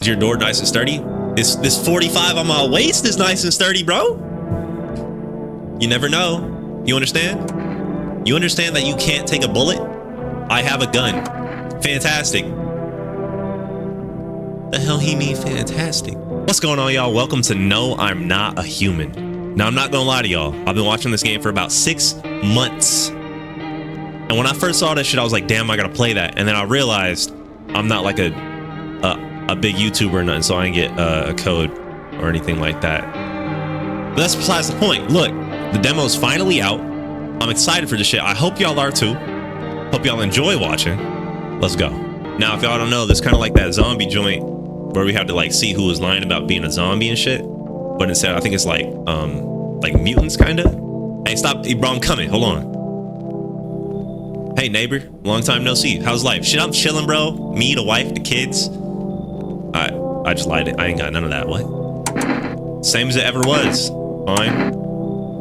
Is your door nice and sturdy? This 45 on my waist is nice and sturdy, bro. You never know. You understand? You understand that you can't take a bullet? I have a gun. Fantastic. The hell he mean fantastic? What's going on, y'all? Welcome to No, I'm Not a Human. Now, I'm not gonna lie to y'all. I've been watching this game for about 6 months. And when I first saw this shit, I was like, damn, I gotta play that. And then I realized I'm not like a big YouTuber or nothing, so I didn't get a code or anything like that. But that's besides the point. Look, the demo's finally out. I'm excited for this shit. I hope y'all are too. Hope y'all enjoy watching. Let's go. Now, if y'all don't know, this kind of like that zombie joint where we have to like see who was lying about being a zombie and shit. But instead, I think it's like mutants kind of. Hey, stop, hey, bro, I'm coming. Hold on. Hey, neighbor, long time no see. How's life? Shit, I'm chilling, bro. Me, the wife, the kids. I just lied. I ain't got none of that. What? Same as it ever was. Fine.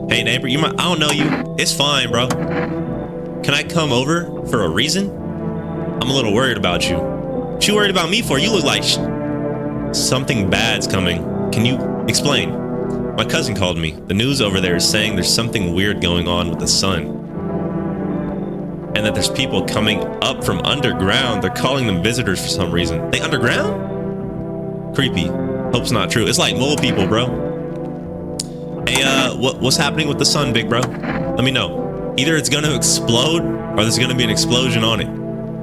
Hey, neighbor, I don't know you. It's fine, bro. Can I come over for a reason? I'm a little worried about you. What you worried about me for? You look like something bad's coming. Can you explain? My cousin called me. The news over there is saying there's something weird going on with the sun. And that there's people coming up from underground. They're calling them visitors for some reason. They underground? Creepy. Hope's not true. It's like mole people, bro. Hey, what's happening with the sun, big bro? Let me know. Either it's gonna explode or there's gonna be an explosion on it.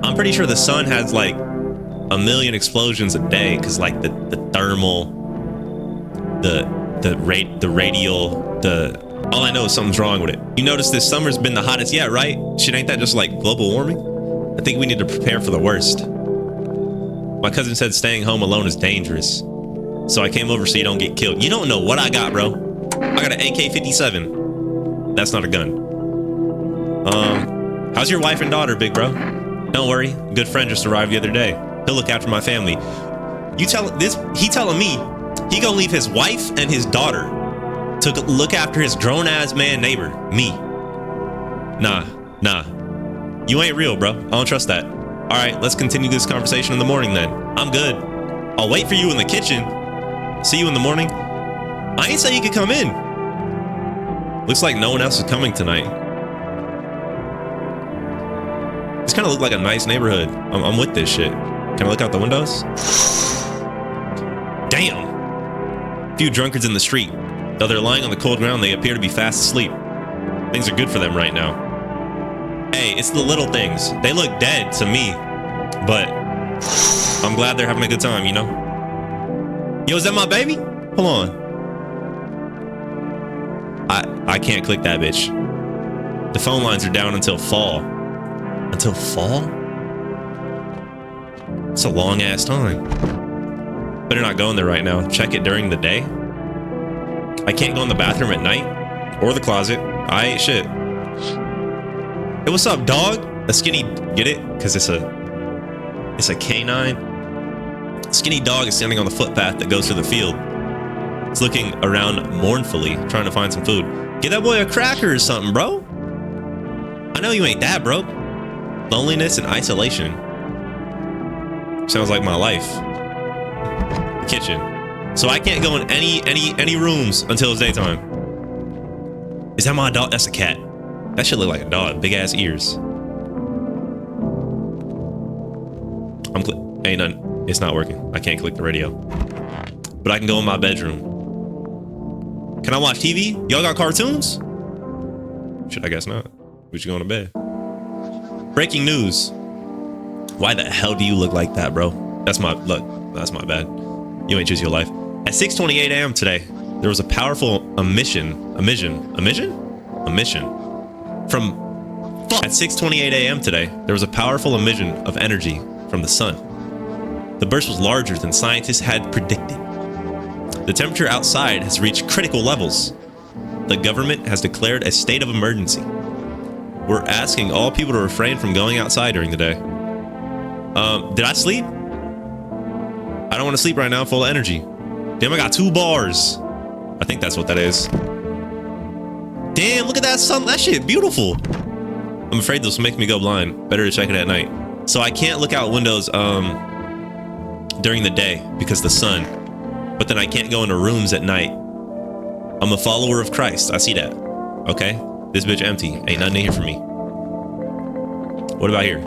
I'm pretty sure the sun has like 1 million explosions a day, because like the thermal, the radial, all I know is something's wrong with it. You notice this summer's been the hottest yet, right? Shit, ain't that just like global warming? I think we need to prepare for the worst. My cousin said staying home alone is dangerous. So I came over so you don't get killed. You don't know what I got, bro. I got an AK-57. That's not a gun. How's your wife and daughter, big bro? Don't worry. A good friend just arrived the other day. He'll look after my family. He telling me he gonna leave his wife and his daughter to look after his grown-ass man neighbor, me. Nah. You ain't real, bro. I don't trust that. All right, let's continue this conversation in the morning then. I'm good. I'll wait for you in the kitchen. See you in the morning. I ain't say you could come in. Looks like no one else is coming tonight. This kind of look like a nice neighborhood. I'm with this shit. Can I look out the windows? Damn. Few drunkards in the street. Though they're lying on the cold ground, they appear to be fast asleep. Things are good for them right now. Hey, it's the little things. They look dead to me, but I'm glad they're having a good time, you know? Yo, is that my baby? Hold on. I can't click that bitch. The phone lines are down until fall. Until fall? It's a long ass time. Better not go in there right now. Check it during the day. I can't go in the bathroom at night or the closet. I ain't shit. Hey, what's up, dog? A skinny, get it? Because it's a canine. Skinny dog is standing on the footpath that goes to the field. It's looking around mournfully, trying to find some food. Get that boy a cracker or something, bro. I know you ain't that broke. Loneliness and isolation. Sounds like my life. The kitchen. So I can't go in any rooms until it's daytime. Is that my dog? That's a cat. That should look like a dog. Big ass ears. Ain't none. It's not working. I can't click the radio. But I can go in my bedroom. Can I watch TV? Y'all got cartoons? Shit, I guess not. We should go to bed. Breaking news. Why the hell do you look like that, bro? That's my bad. You ain't choose your life. At 6:28 a.m. today, there was a powerful emission. At 6:28 a.m. today, there was a powerful emission of energy from the sun. The burst was larger than scientists had predicted. The temperature outside has reached critical levels. The government has declared a state of emergency. We're asking all people to refrain from going outside during the day. Did I sleep? I don't want to sleep right now. I'm full of energy. Damn, I got 2 bars. I think that's what that is. Damn, look at that sun. That shit beautiful. I'm afraid this will make me go blind. Better to check it at night. So I can't look out windows during the day because the sun, but then I can't go into rooms at night. I'm a follower of Christ. I see that. Okay? This bitch empty. Ain't nothing in here for me. What about here?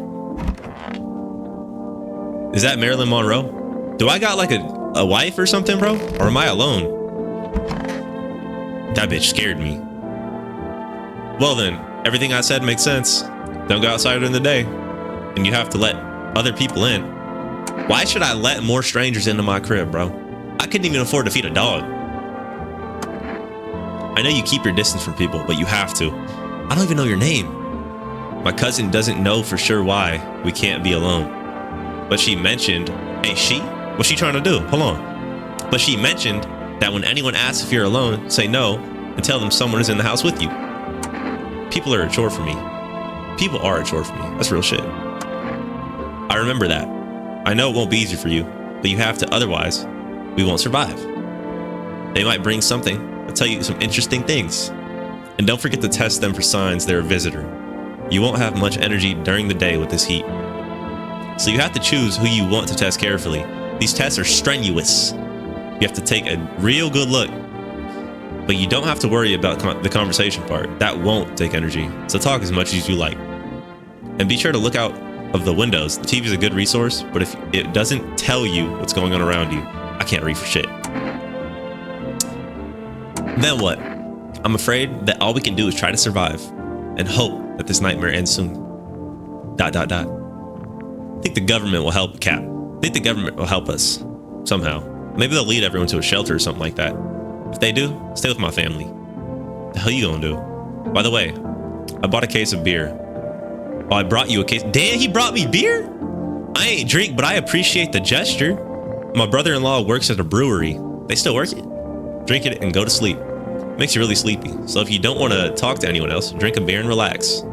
Is that Marilyn Monroe? Do I got like a wife or something, bro? Or am I alone? That bitch scared me. Well then, everything I said makes sense. Don't go outside during the day. And you have to let other people in. Why should I let more strangers into my crib, bro? I couldn't even afford to feed a dog. I know you keep your distance from people, but you have to. I don't even know your name. My cousin doesn't know for sure why we can't be alone. But she mentioned, hey, what's she trying to do? Hold on. But she mentioned that when anyone asks if you're alone, say no and tell them someone is in the house with you. People are a chore for me. People are a chore for me. That's real shit. I remember that. I know it won't be easy for you, but you have to, otherwise we won't survive. They might bring something and tell you some interesting things. And don't forget to test them for signs they're a visitor. You won't have much energy during the day with this heat. So you have to choose who you want to test carefully. These tests are strenuous. You have to take a real good look. But you don't have to worry about the conversation part. That won't take energy. So talk as much as you like. And be sure to look out of the windows. The TV is a good resource, but if it doesn't tell you what's going on around you, I can't read for shit. Then what? I'm afraid that all we can do is try to survive and hope that this nightmare ends soon. ... I think the government will help, Cap. I think the government will help us somehow. Maybe they'll lead everyone to a shelter or something like that. If they do, stay with my family. The hell you gonna do? By the way, I bought a case of beer. Oh, I brought you a case. Damn, he brought me beer? I ain't drink, but I appreciate the gesture. My brother-in-law works at a brewery. They still work it. Drink it and go to sleep. Makes you really sleepy. So if you don't want to talk to anyone else, drink a beer and relax.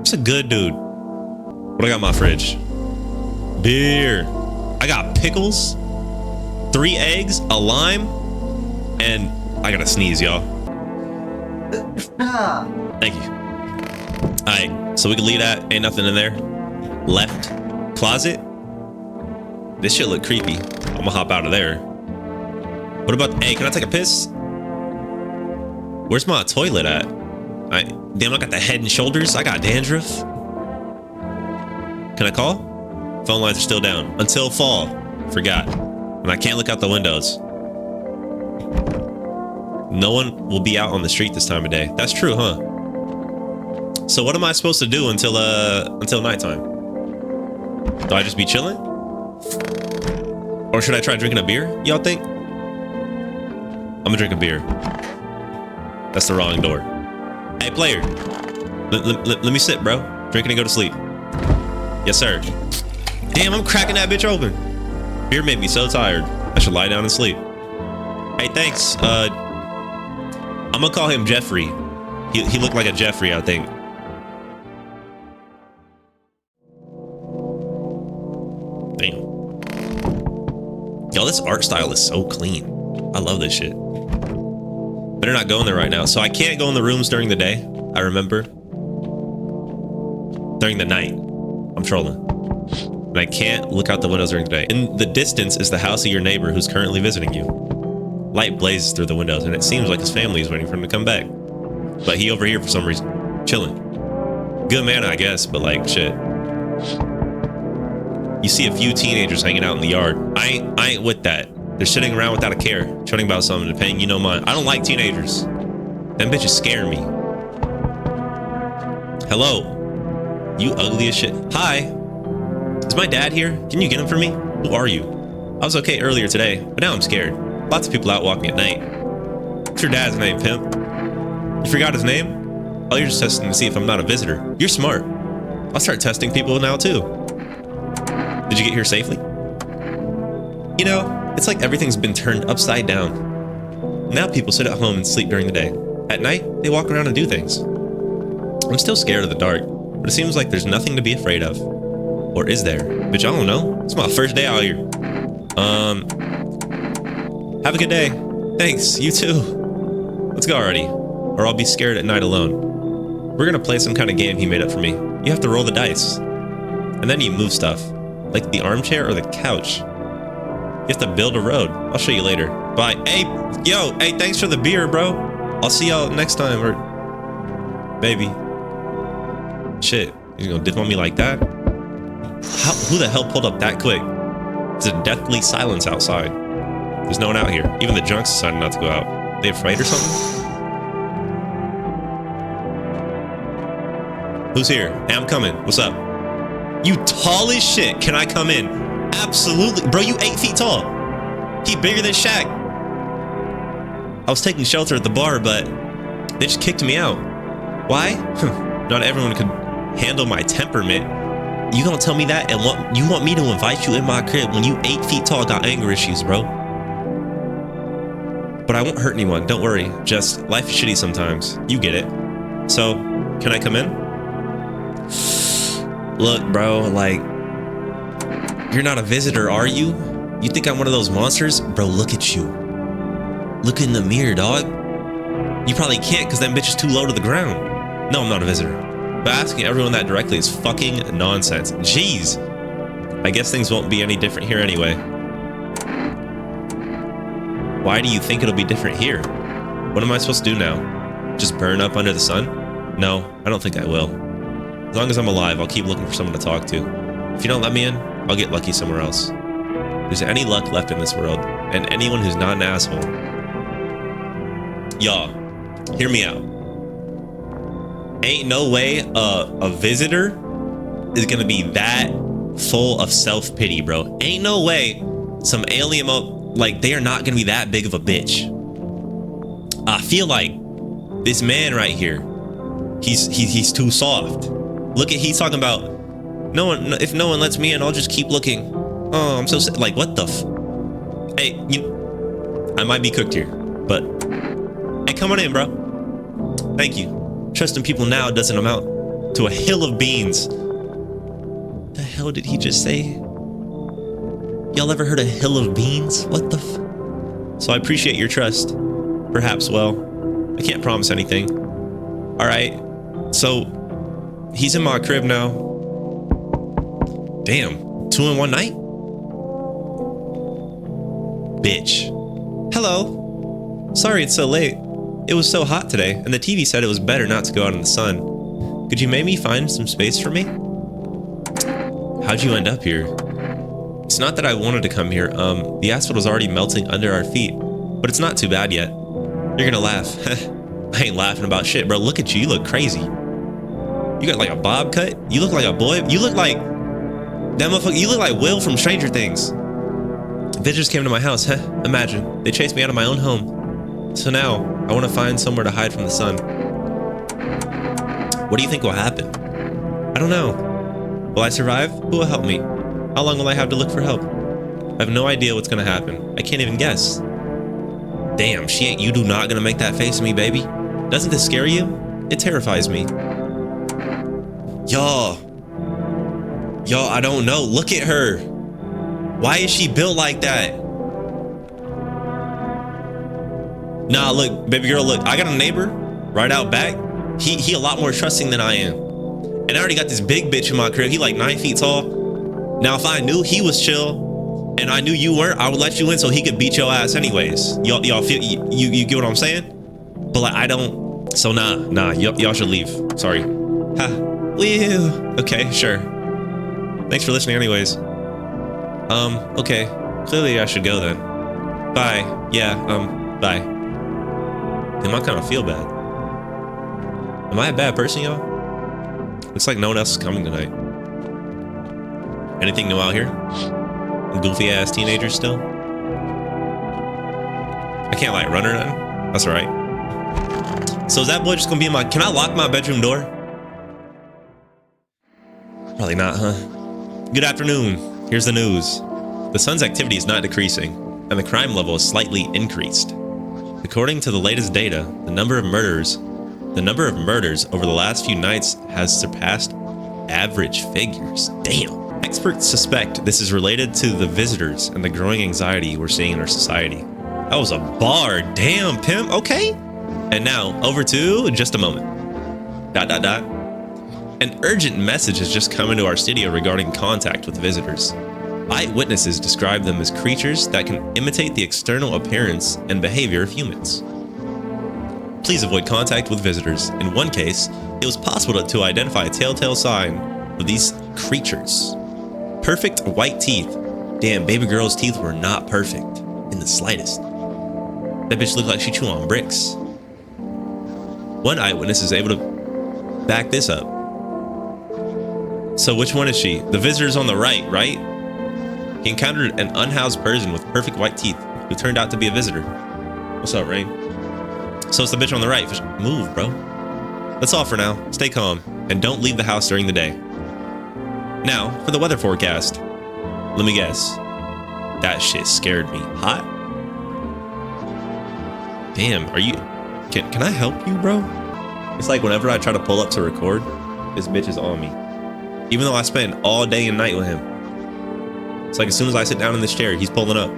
It's a good dude. What I got in my fridge? Beer. I got pickles, 3 eggs, a lime, and I gotta sneeze, y'all. Thank you. All right, so we can leave that. Ain't nothing in there. Left closet. This shit look creepy. I'm gonna hop out of there. What about, hey, can I take a piss? Where's my toilet at? Damn, I got the Head and Shoulders. I got dandruff. Can I call? Phone lines are still down. Until fall. Forgot. And I can't look out the windows. No one will be out on the street this time of day. That's true, huh? So what am I supposed to do until nighttime? Do I just be chilling? Or should I try drinking a beer, y'all think? I'm gonna drink a beer. That's the wrong door. Hey, player. Let me sit, bro. Drink it and go to sleep. Yes, sir. Damn, I'm cracking that bitch open. Beer made me so tired. I should lie down and sleep. Hey, thanks. I'm gonna call him Jeffrey. He looked like a Jeffrey, I think. Damn. Yo, this art style is so clean. I love this shit. Better not go in there right now. So I can't go in the rooms during the day. I remember. During the night. I'm trolling. And I can't look out the windows during the day. In the distance is the house of your neighbor who's currently visiting you. Light blazes through the windows, and it seems like his family is waiting for him to come back. But he over here for some reason. Chilling. Good man, I guess, but like, shit. You see a few teenagers hanging out in the yard. I ain't with that. They're sitting around without a care, chatting about something and paying you no mind. I don't like teenagers. Them bitches scare me. Hello. You ugly as shit. Hi. Is my dad here? Can you get him for me? Who are you? I was okay earlier today, but now I'm scared. Lots of people out walking at night. What's your dad's name, pimp? You forgot his name? Oh, you're just testing to see if I'm not a visitor. You're smart. I'll start testing people now too. Did you get here safely? You know, it's like everything's been turned upside down. Now people sit at home and sleep during the day. At night, they walk around and do things. I'm still scared of the dark, but it seems like there's nothing to be afraid of. Or is there? Bitch, I don't know. It's my first day out here. Have a good day. Thanks, you too. Let's go already, or I'll be scared at night alone. We're gonna play some kind of game he made up for me. You have to roll the dice, and then you move stuff. Like the armchair or the couch? You have to build a road. I'll show you later. Bye. Hey, yo, hey, thanks for the beer, bro. I'll see y'all next time, or baby. Shit, you gonna dip on me like that? Who the hell pulled up that quick? There's a deathly silence outside. There's no one out here. Even the drunks decided not to go out. They afraid or something? Who's here? Hey, I'm coming. What's up? You tall as shit. Can I come in? Absolutely. Bro, you 8 feet tall. He bigger than Shaq. I was taking shelter at the bar, but they just kicked me out. Why? Not everyone could handle my temperament. You gonna tell me that and you want me to invite you in my crib when you 8 feet tall got anger issues, bro? But I won't hurt anyone. Don't worry. Just life is shitty sometimes. You get it. So, can I come in? Look, bro, like, you're not a visitor, are you? You think I'm one of those monsters? Bro, look at you. Look in the mirror, dog. You probably can't because that bitch is too low to the ground. No, I'm not a visitor. But asking everyone that directly is fucking nonsense. Jeez. I guess things won't be any different here anyway. Why do you think it'll be different here? What am I supposed to do now? Just burn up under the sun? No, I don't think I will. As long as I'm alive, I'll keep looking for someone to talk to. If you don't let me in, I'll get lucky somewhere else. If there's any luck left in this world, and anyone who's not an asshole. Y'all, hear me out. Ain't no way a visitor is gonna be that full of self-pity, bro. Ain't no way some alien, like, they are not gonna be that big of a bitch. I feel like this man right here, he's too soft. Look at, he's talking about, if no one lets me in, I'll just keep looking. Oh, I'm so sad. Like, what the Hey, I might be cooked here, but hey, come on in, bro. Thank you. Trusting people now doesn't amount to a hill of beans. The hell did he just say? Y'all ever heard a hill of beans? What the So I appreciate your trust. Perhaps, well, I can't promise anything. All right, so he's in my crib now. Damn, 2 in one night? Bitch. Hello. Sorry it's so late. It was so hot today, and the TV said it was better not to go out in the sun. Could you maybe find some space for me? How'd you end up here? It's not that I wanted to come here. The asphalt was already melting under our feet, but it's not too bad yet. You're gonna laugh. I ain't laughing about shit, bro. Look at you. You look crazy. You got like a bob cut. You look like a boy. You look like that motherfucker. You look like Will from Stranger Things. Visitors came to my house. Imagine. They chased me out of my own home. So now I want to find somewhere to hide from the sun. What do you think will happen? I don't know. Will I survive? Who will help me? How long will I have to look for help? I have no idea what's gonna happen. I can't even guess. Damn, you do not gonna make that face at me, baby. Doesn't this scare you? It terrifies me. Y'all, I don't know. Look at her. Why is she built like that? Nah, look, baby girl, look. I got a neighbor right out back. He a lot more trusting than I am. And I already got this big bitch in my crib. He like 9 feet tall. Now, if I knew he was chill and I knew you weren't, I would let you in so he could beat your ass anyways. Y'all feel, you get what I'm saying? But like, I don't. So nah, y'all should leave. Sorry. Ha. Woo. Okay, sure. Thanks for listening anyways. Okay. Clearly I should go then. Bye. Yeah, bye. Damn, I kind of feel bad. Am I a bad person, y'all? Looks like no one else is coming tonight. Anything new out here? Goofy ass teenagers still? I can't like run or nothing. That's alright. So is that boy just gonna be in my, can I lock my bedroom door? Probably not, huh? Good afternoon. Here's the news. The sun's activity is not decreasing, and the crime level is slightly increased. According to the latest data, the number of murders over the last few nights has surpassed average figures. Damn. Experts suspect this is related to the visitors and the growing anxiety we're seeing in our society. That was a bar. Damn, pimp. Okay. And now over to just a moment. ... An urgent message has just come into our studio regarding contact with visitors. Eyewitnesses describe them as creatures that can imitate the external appearance and behavior of humans. Please avoid contact with visitors. In one case, it was possible to identify a telltale sign of these creatures. Perfect white teeth. Damn, baby girl's teeth were not perfect in the slightest. That bitch looked like she chewed on bricks. One eyewitness is able to back this up. So which one is she? The visitor's on the right? He encountered an unhoused person with perfect white teeth who turned out to be a visitor. What's up, Rain? So it's the bitch on the right. Move, bro. That's all for now. Stay calm and don't leave the house during the day. Now, for the weather forecast. Let me guess. That shit scared me. Hot? Damn, are you... Can I help you, bro? It's like whenever I try to pull up to record, this bitch is on me. Even though I spend all day and night with him. It's like as soon as I sit down in this chair, he's pulling up.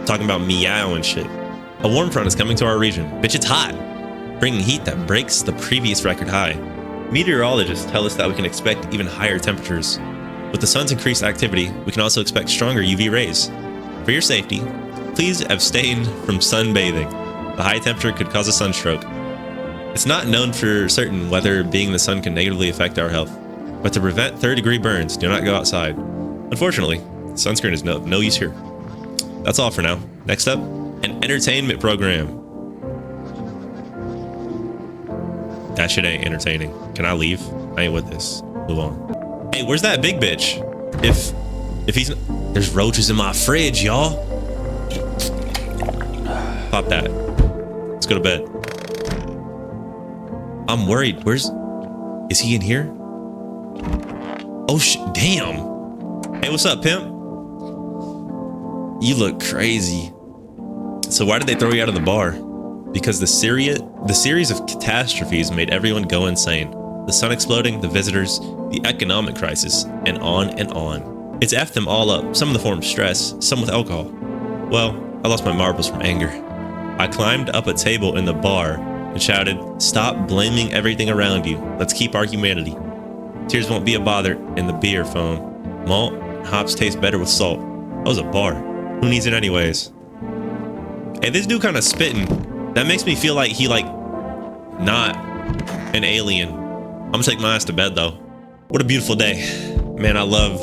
Talking about meow and shit. A warm front is coming to our region. Bitch, it's hot. Bringing heat that breaks the previous record high. Meteorologists tell us that we can expect even higher temperatures. With the sun's increased activity, we can also expect stronger UV rays. For your safety, please abstain from sunbathing. The high temperature could cause a sunstroke. It's not known for certain whether being in the sun can negatively affect our health, but to prevent third-degree burns, do not go outside. Unfortunately, sunscreen is no use here. That's all for now. Next up, an entertainment program. That shit ain't entertaining. Can I leave? I ain't with this. Move on. Hey, where's that big bitch? If he's... There's roaches in my fridge, y'all. Pop that. Let's go to bed. I'm worried. Is he in here? Oh, damn. Hey, what's up, pimp? You look crazy. So why did they throw you out of the bar? Because the series of catastrophes made everyone go insane. The sun exploding, the visitors, the economic crisis, and on and on. It's effed them all up, some in the form of stress, some with alcohol. Well, I lost my marbles from anger. I climbed up a table in the bar and shouted, "Stop blaming everything around you. Let's keep our humanity. Tears won't be a bother in the beer foam. Malt and hops taste better with salt." That was a bar. Who needs it anyways? Hey, this dude kind of spitting. That makes me feel like he not an alien. I'm gonna take my ass to bed though. What a beautiful day. Man, I love,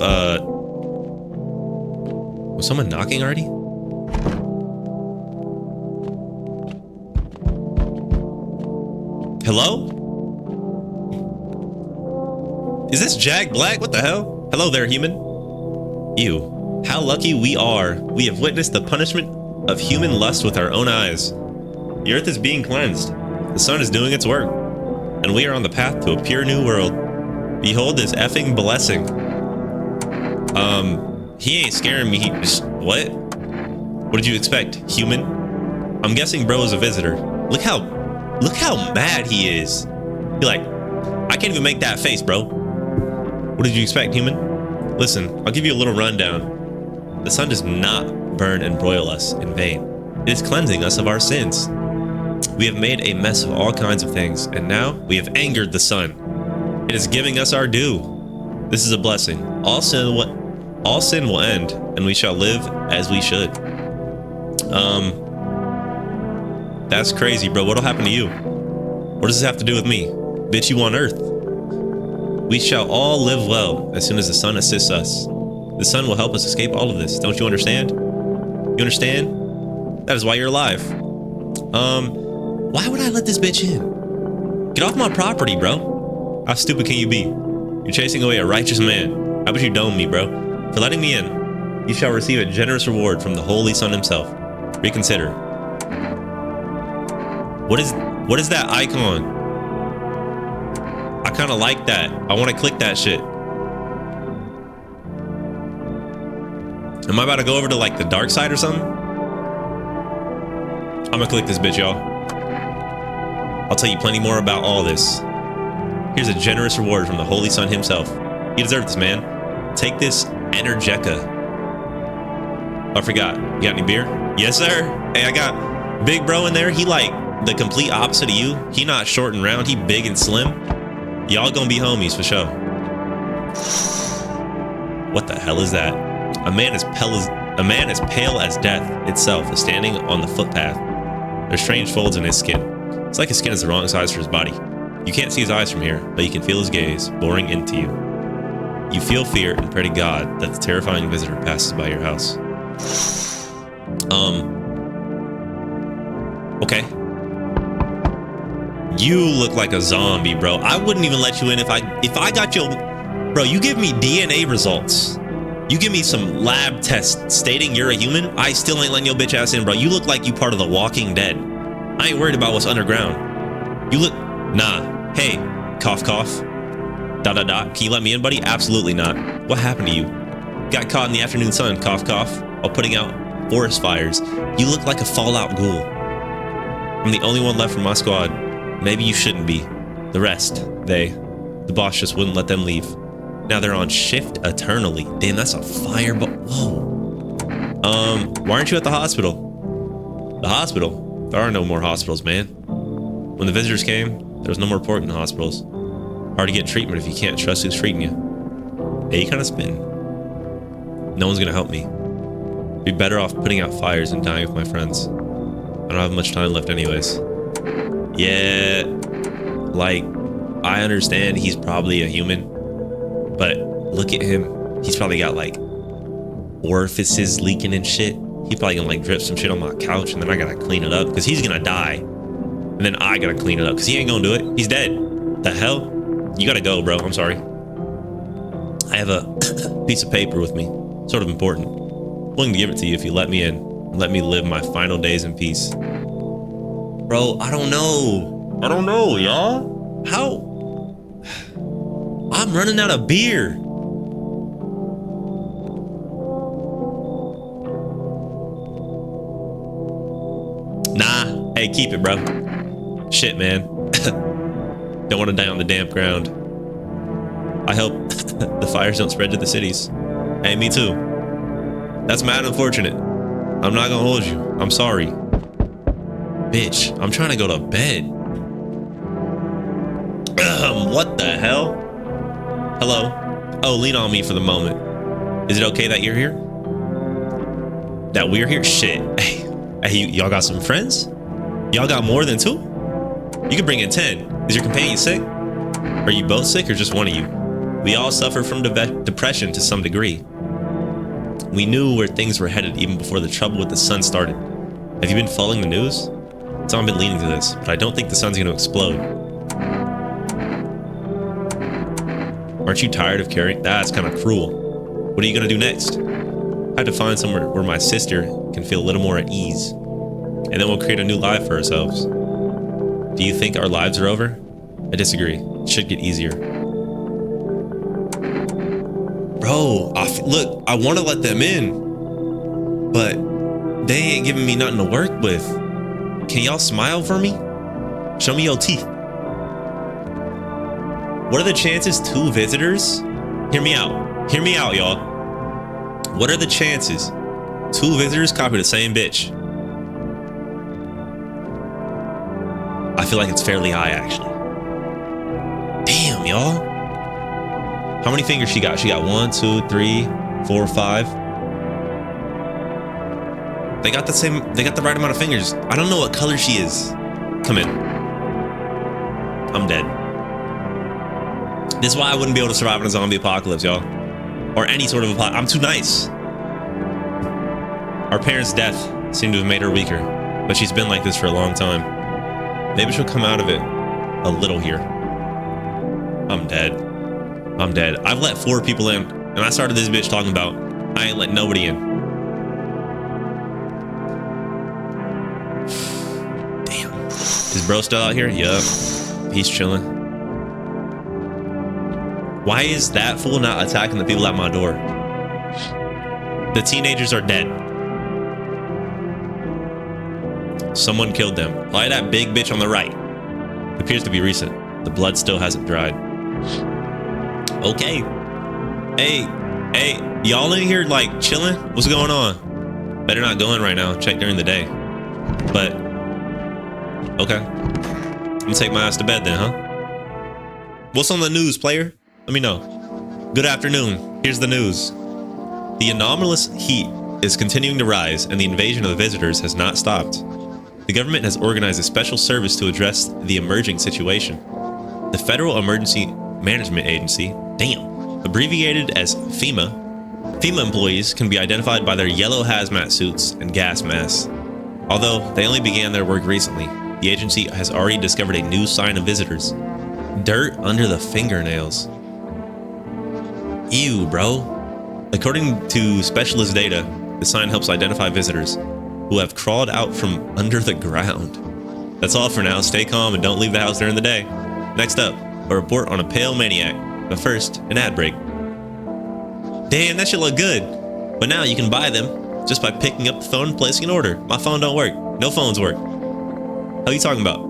was someone knocking already? Hello? Is this Jack Black? What the hell? Hello there, human. Ew. How lucky we are. We have witnessed the punishment of human lust with our own eyes. The earth is being cleansed. The sun is doing its work. And we are on the path to a pure new world. Behold this effing blessing. He ain't scaring me. He just, what? What did you expect, human? I'm guessing bro is a visitor. Look how mad he is. He like, I can't even make that face, bro. What did you expect, human? Listen, I'll give you a little rundown. The sun does not burn and broil us in vain. It is cleansing us of our sins. We have made a mess of all kinds of things, and now we have angered the sun. It is giving us our due. This is a blessing. All sin will end, and we shall live as we should. That's crazy, bro. What'll happen to you? What does this have to do with me? Bitch, you on Earth. We shall all live well as soon as the sun assists us. The sun will help us escape all of this. Don't you understand? You understand? That is why you're alive. Why would I let this bitch in? Get off my property, bro. How stupid can you be? You're chasing away a righteous man. How about you dome me, bro? For letting me in, you shall receive a generous reward from the Holy Sun himself. Reconsider. What is that icon? I kind of like that. I want to click that shit. Am I about to go over to like the dark side or something? I'm gonna click this bitch, y'all. I'll tell you plenty more about all this. Here's a generous reward from the Holy Sun himself. You deserve this, man. Take this Energeca. I forgot. You got any beer? Yes, sir. Hey, I got big bro in there. He like the complete opposite of you. He not short and round. He big and slim. Y'all gonna be homies for sure. What the hell is that? A man as pale as death itself is standing on the footpath. There's strange folds in his skin. It's like his skin is the wrong size for his body. You can't see his eyes from here, but you can feel his gaze boring into you. You feel fear and pray to God that the terrifying visitor passes by your house. Okay. You look like a zombie, bro. I wouldn't even let you in if I got your... Bro, you give me DNA results. You give me some lab tests stating you're a human, I still ain't letting your bitch ass in, bro. You look like you part of the Walking Dead. I ain't worried about what's underground. You look... Nah. Hey. Cough, cough. ... Can you let me in, buddy? Absolutely not. What happened to you? Got caught in the afternoon sun, cough, cough, while putting out forest fires. You look like a Fallout ghoul. I'm the only one left from my squad. Maybe you shouldn't be. The rest, the boss just wouldn't let them leave. Now they're on shift eternally. Damn, that's a fire, but whoa. Why aren't you at the hospital? The hospital? There are no more hospitals, man. When the visitors came, there was no more pork in the hospitals. Hard to get treatment if you can't trust who's treating you. Hey, you kind of spin. No one's gonna help me. Be better off putting out fires and dying with my friends. I don't have much time left anyways. Yeah, like, I understand he's probably a human, but look at him. He's probably got like orifices leaking and shit. He's probably gonna like drip some shit on my couch and then I gotta clean it up because he's gonna die. And then I gotta clean it up because he ain't gonna do it. He's dead. The hell? You gotta go, bro. I'm sorry. I have a piece of paper with me. Sort of important. I'm willing to give it to you if you let me in. Let me live my final days in peace. Bro, I don't know. I don't know, y'all. How? I'm running out of beer. Nah. Hey, keep it, bro. Shit, man. Don't want to die on the damp ground. I hope the fires don't spread to the cities. Hey, me too. That's mad unfortunate. I'm not gonna hold you. I'm sorry. Bitch, I'm trying to go to bed. What the hell? Hello? Oh, lean on me for the moment. Is it okay that you're here? That we're here? Shit. Hey, y'all got some friends? Y'all got more than 2? You can bring in 10. Is your companion sick? Are you both sick or just one of you? We all suffer from depression to some degree. We knew where things were headed even before the trouble with the sun started. Have you been following the news? Someone been leaning to this, but I don't think the sun's going to explode. Aren't you tired of carrying? That's kind of cruel. What are you going to do next? I have to find somewhere where my sister can feel a little more at ease. And then we'll create a new life for ourselves. Do you think our lives are over? I disagree. It should get easier. Bro, look, I want to let them in, but they ain't giving me nothing to work with. Can y'all smile for me? Show me your teeth. What are the chances 2 visitors? Hear me out. Hear me out, y'all. What are the chances 2 visitors copy the same bitch? I feel like it's fairly high, actually. Damn, y'all. How many fingers she got? She got 1, 2, 3, 4, 5. They got the same. They got the right amount of fingers. I don't know what color she is. Come in. I'm dead. This is why I wouldn't be able to survive in a zombie apocalypse, y'all. Or any sort of apocalypse. I'm too nice. Our parents' death seemed to have made her weaker, but she's been like this for a long time. Maybe she'll come out of it a little here. I'm dead. I'm dead. I've let 4 people in, and I started this bitch talking about I ain't let nobody in. Damn. Is bro still out here? Yup. He's chilling. Why is that fool not attacking the people at my door? The teenagers are dead. Someone killed them. Probably that big bitch on the right. It appears to be recent. The blood still hasn't dried. Okay. Hey, y'all in here like chilling? What's going on? Better not go in right now. Check during the day. But, okay. I'm gonna take my ass to bed then, huh? What's on the news, player? Let me know. Good afternoon. Here's the news. The anomalous heat is continuing to rise, and the invasion of the visitors has not stopped. The government has organized a special service to address the emerging situation. The Federal Emergency Management Agency, abbreviated as FEMA. FEMA employees can be identified by their yellow hazmat suits and gas masks. Although they only began their work recently, the agency has already discovered a new sign of visitors. Dirt under the fingernails. Ew, bro. According to specialist data, the sign helps identify visitors who have crawled out from under the ground. That's all for now. Stay calm and don't leave the house during the day. Next up, a report on a pale maniac. But first, an ad break. Damn, that should look good. But now you can buy them just by picking up the phone and placing an order. My phone don't work. No phones work. How are you talking about?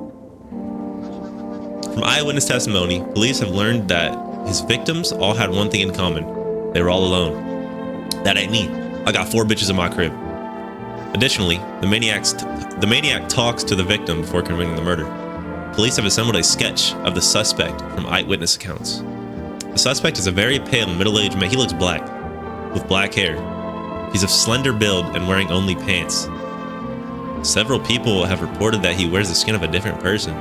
From eyewitness testimony, police have learned that his victims all had one thing in common. They were all alone. That ain't me. I got 4 bitches in my crib. Additionally, the maniac talks to the victim before committing the murder. Police have assembled a sketch of the suspect from eyewitness accounts. The suspect is a very pale, middle-aged man. He looks black, with black hair. He's of slender build and wearing only pants. Several people have reported that he wears the skin of a different person.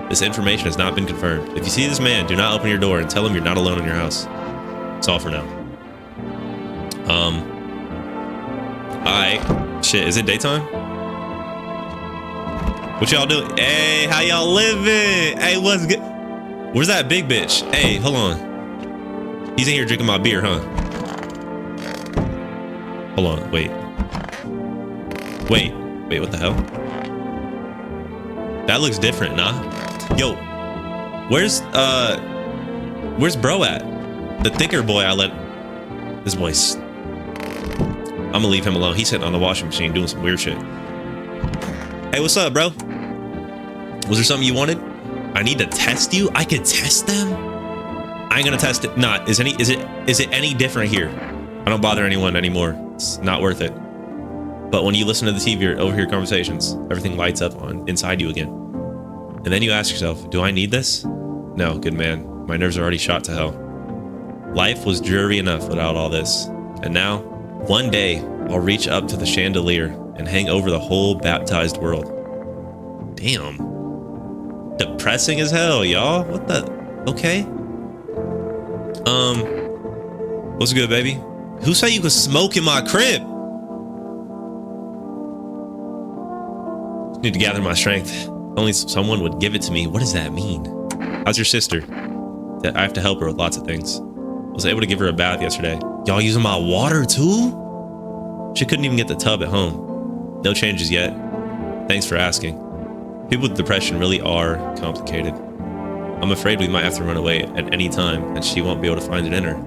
This information has not been confirmed. If you see this man, do not open your door and tell him you're not alone in your house. That's all for now. Alright. Shit, is it daytime? What y'all doing? Hey, how y'all living? Hey, what's good? Where's that big bitch? Hey, hold on. He's in here drinking my beer, huh? Hold on, wait. Wait, what the hell? That looks different, nah? Yo, where's bro at? The thicker boy I let... This boy's... I'm gonna leave him alone. He's sitting on the washing machine doing some weird shit. Hey, what's up, bro? Was there something you wanted? I need to test you? I could test them? I ain't gonna test it. Nah, is it any different here? I don't bother anyone anymore. It's not worth it. But when you listen to the TV or overhear conversations, everything lights up on inside you again. And then you ask yourself, do I need this? No, good man. My nerves are already shot to hell. Life was dreary enough without all this. And now, one day, I'll reach up to the chandelier and hang over the whole baptized world. Damn. Depressing as hell, y'all. What the? Okay. What's good, baby? Who said you could smoke in my crib? Need to gather my strength. Only someone would give it to me. What does that mean? How's your sister? I have to help her with lots of things. Was able to give her a bath yesterday. Y'all using my water too? She couldn't even get the tub at home. No changes yet. Thanks for asking. People with depression really are complicated. I'm afraid we might have to run away at any time and she won't be able to find it in her.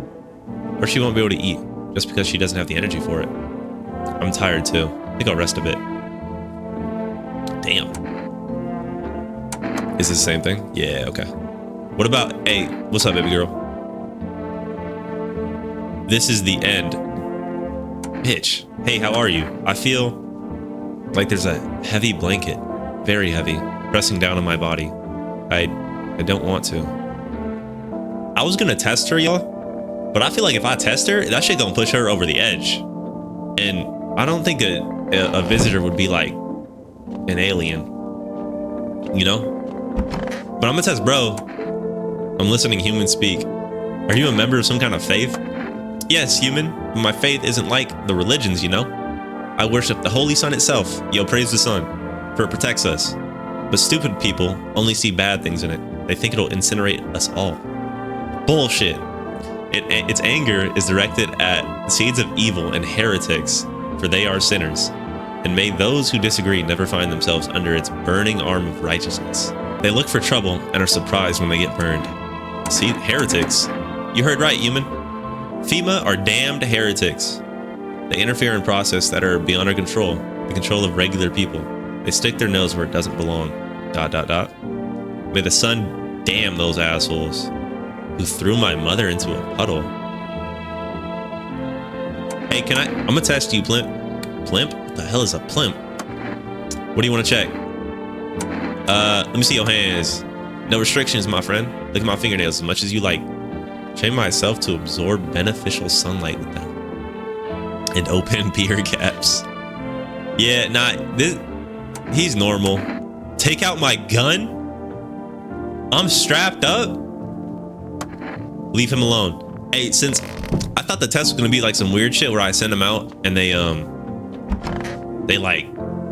Or she won't be able to eat just because she doesn't have the energy for it. I'm tired too. I think I'll rest a bit. Damn. Is this the same thing? Yeah, okay. What about, hey, what's up, baby girl? This is the end. Bitch. Hey, how are you? I feel like there's a heavy blanket, very heavy, pressing down on my body. I don't want to. I was gonna test her, y'all, but I feel like if I test her, that shit gonna push her over the edge. And I don't think a visitor would be like an alien, you know? But I'm gonna test bro. I'm listening humans speak. Are you a member of some kind of faith? Yes, human. My faith isn't like the religions, you know? I worship the Holy Sun itself. Yo, praise the sun, for it protects us. But stupid people only see bad things in it. They think it'll incinerate us all. Bullshit. Its anger is directed at the seeds of evil and heretics, for they are sinners. And may those who disagree never find themselves under its burning arm of righteousness. They look for trouble and are surprised when they get burned. See, heretics. You heard right, human. FEMA are damned heretics. They interfere in processes that are beyond our control, the control of regular people. They stick their nose where it doesn't belong. ... May the sun damn those assholes who threw my mother into a puddle. Hey, I'm gonna test you, Plimp. Plimp? What the hell is a Plimp? What do you want to check? Let me see your hands. No restrictions, my friend. Look at my fingernails as much as you like. Train myself to absorb beneficial sunlight with them. And open beer caps. Yeah, he's normal. Take out my gun? I'm strapped up? Leave him alone. Hey, since I thought the test was gonna be like some weird shit where I send them out and they like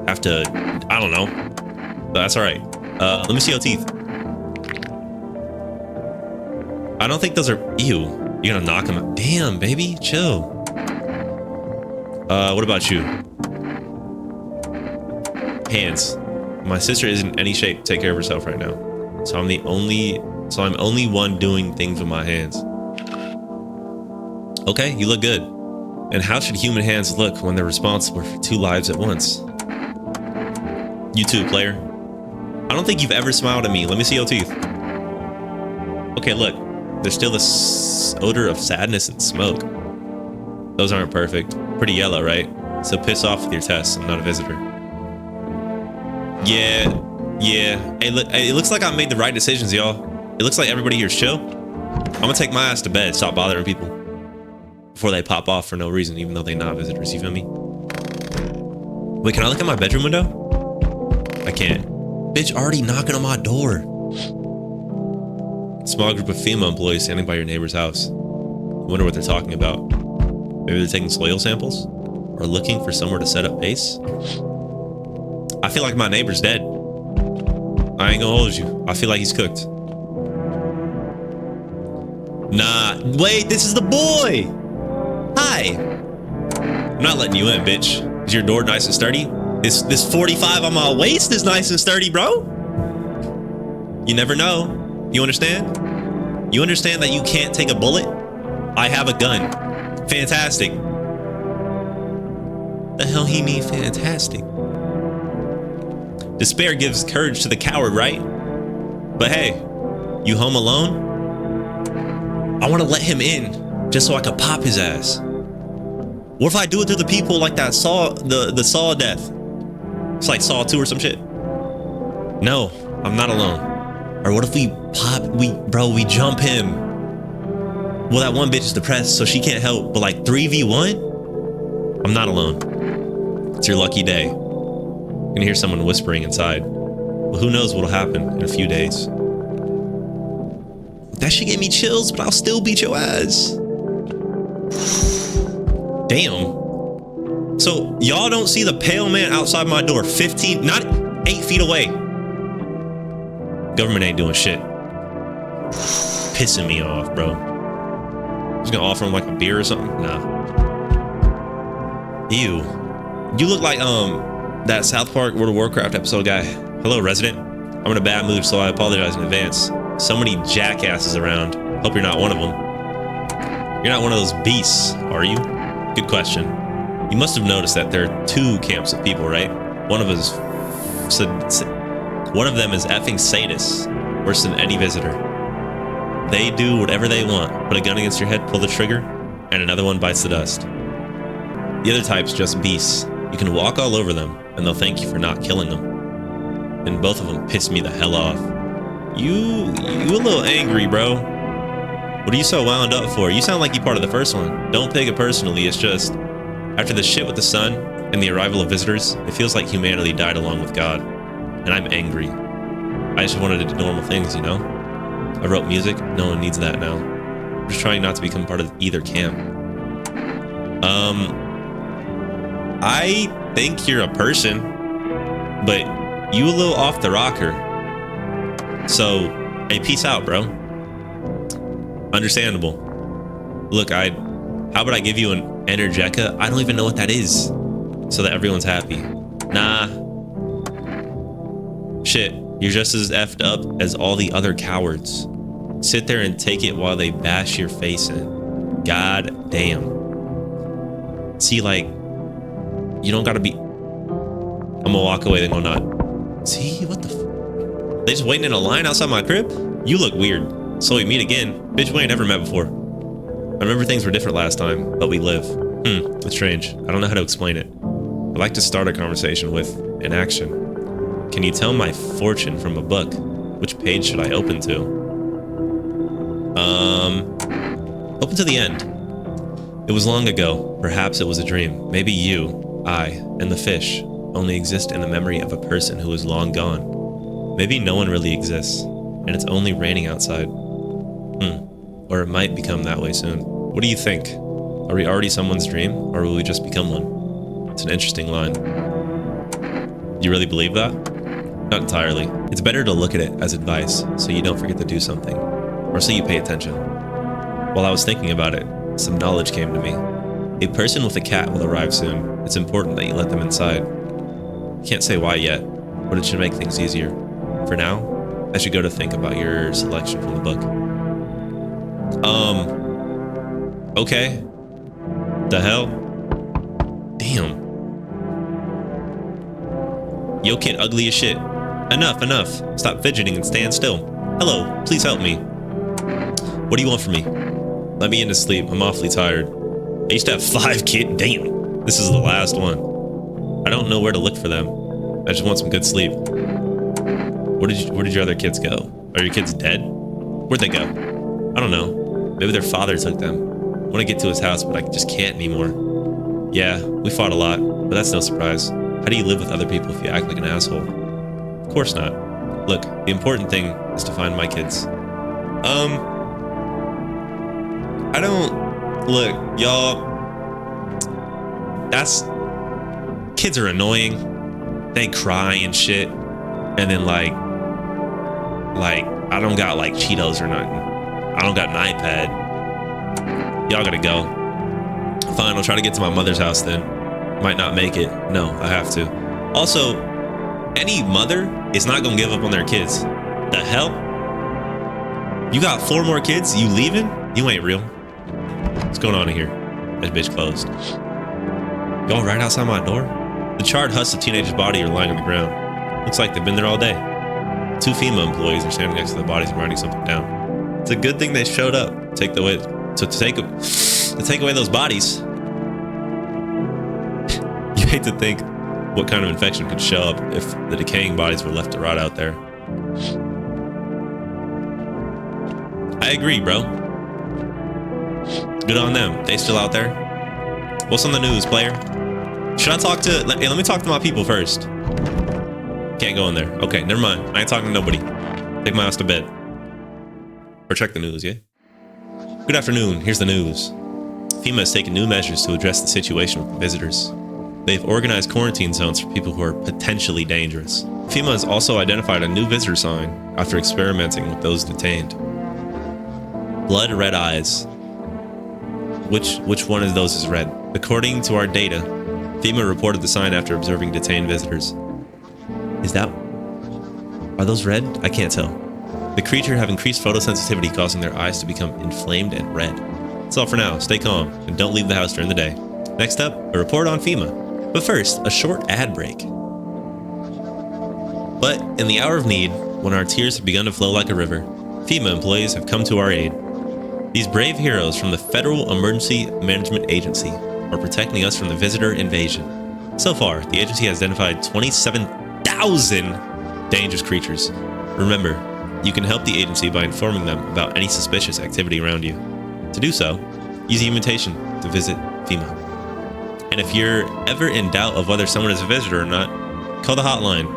have to, I don't know. But that's all right. Let me see your teeth. I don't think those are, ew. You're gonna knock them out. Damn, baby, chill. What about you? Hands. My sister isn't in any shape to take care of herself right now. So I'm only one doing things with my hands. Okay, you look good. And how should human hands look when they're responsible for 2 lives at once? You too, player. I don't think you've ever smiled at me. Let me see your teeth. Okay, look. There's still this odor of sadness and smoke. Those aren't perfect. Pretty yellow, right? So piss off with your tests. I'm not a visitor. Yeah. Hey, look, it looks like I made the right decisions, y'all. It looks like everybody here's chill. I'm gonna take my ass to bed. Stop bothering people before they pop off for no reason, even though they're not visitors. You feel me? Wait, can I look at my bedroom window? I can't. Bitch, already knocking on my door. Small group of female employees standing by your neighbor's house. I wonder what they're talking about. Maybe they're taking soil samples or looking for somewhere to set up base. I feel like my neighbor's dead. I ain't gonna hold you. I feel like he's cooked. Nah, wait, this is the boy. Hi. I'm not letting you in, bitch. Is your door nice and sturdy? This 45 on my waist is nice and sturdy, bro. You never know. You understand? You understand that you can't take a bullet? I have a gun. Fantastic. The hell he mean fantastic? Despair gives courage to the coward, right? But hey, you home alone? I want to let him in just so I could pop his ass. What if I do it to the people like that Saw, the Saw death? It's like Saw 2 or some shit. No, I'm not alone. Or what if we jump him? Well, that one bitch is depressed, so she can't help, but like 3v1? I'm not alone. It's your lucky day. You can hear someone whispering inside. Well, who knows what'll happen in a few days. That shit gave me chills, but I'll still beat your ass. Damn. So y'all don't see the pale man outside my door, 15, not 8 feet away. Government ain't doing shit. Pissing me off, bro. Just gonna offer him like a beer or something? Nah. Ew. You look like that South Park World of Warcraft episode guy. Hello, resident. I'm in a bad mood, so I apologize in advance. So many jackasses around. Hope you're not one of them. You're not one of those beasts, are you? Good question. You must have noticed that there are 2 camps of people, right? One of them is effing sadists, worse than any visitor. They do whatever they want. Put a gun against your head, pull the trigger, and another one bites the dust. The other type's just beasts. You can walk all over them, and they'll thank you for not killing them. And both of them piss me the hell off. You a little angry, bro. What are you so wound up for? You sound like you part of the first one. Don't take it personally, it's just, after the shit with the sun and the arrival of visitors, it feels like humanity died along with God. And I'm angry. I just wanted to do normal things, you know? I wrote music, no one needs that now. I'm just trying not to become part of either camp. I think you're a person, but you a little off the rocker. So, hey, peace out, bro. Understandable. Look, how about I give you an Energetica? I don't even know what that is. So that everyone's happy. Nah. Shit, you're just as effed up as all the other cowards. Sit there and take it while they bash your face in. God damn. See, like, you don't gotta be... I'm gonna walk away, then go not. See, what the They just waiting in a line outside my crib? You look weird. So we meet again. Bitch, we ain't never met before. I remember things were different last time, but we live. It's strange. I don't know how to explain it. I like to start a conversation with an action. Can you tell my fortune from a book? Which page should I open to? Open to the end. It was long ago. Perhaps it was a dream. Maybe you, I, and the fish only exist in the memory of a person who is long gone. Maybe no one really exists, and it's only raining outside. Or it might become that way soon. What do you think? Are we already someone's dream, or will we just become one? It's an interesting line. Do you really believe that? Not entirely. It's better to look at it as advice, so you don't forget to do something, or so you pay attention. While I was thinking about it, some knowledge came to me. A person with a cat will arrive soon. It's important that you let them inside. Can't say why yet, but it should make things easier. For now, I should go to think about your selection from the book. Okay. The hell? Damn. Yo, kid, ugly as shit. Enough. Stop fidgeting and stand still. Hello, please help me. What do you want from me? Let me into sleep. I'm awfully tired. I used to have 5 kids. Damn. This is the last one. I don't know where to look for them. I just want some good sleep. Where did your other kids go? Are your kids dead? Where'd they go? I don't know. Maybe their father took them. I want to get to his house, but I just can't anymore. Yeah, we fought a lot, but that's no surprise. How do you live with other people if you act like an asshole? Of course not. Look, the important thing is to find my kids. I don't... Look, y'all... Kids are annoying. They cry and shit. And then like, I don't got like Cheetos or nothing. I don't got an iPad. Y'all gotta go. Fine, I'll try to get to my mother's house then. Might not make it. No, I have to. Also, any mother is not gonna give up on their kids. The hell? You got 4 more kids? You leaving? You ain't real. What's going on in here? That bitch closed. Y'all right outside my door? The charred husks of teenager's body are lying on the ground. Looks like they've been there all day. 2 FEMA employees are standing next to the bodies and writing something down. It's a good thing they showed up. To take away those bodies. You hate to think what kind of infection could show up if the decaying bodies were left to rot out there. I agree, bro. Good on them. They still out there? What's on the news, player? Should I talk to... Let me talk to my people first. Can't go in there. Okay, never mind. I ain't talking to nobody. Take my ass to bed. Or check the news, yeah? Good afternoon. Here's the news. FEMA has taken new measures to address the situation with the visitors. They've organized quarantine zones for people who are potentially dangerous. FEMA has also identified a new visitor sign after experimenting with those detained. Blood red eyes. Which one of those is red? According to our data, FEMA reported the sign after observing detained visitors. Are those red? I can't tell. The creature have increased photosensitivity, causing their eyes to become inflamed and red. That's all for now. Stay calm and don't leave the house during the day. Next up, a report on FEMA. But first, a short ad break. But in the hour of need, when our tears have begun to flow like a river, FEMA employees have come to our aid. These brave heroes from the Federal Emergency Management Agency are protecting us from the visitor invasion. So far, the agency has identified 27,000 dangerous creatures. Remember, you can help the agency by informing them about any suspicious activity around you. To do so, use the invitation to visit FEMA. And if you're ever in doubt of whether someone is a visitor or not, call the hotline.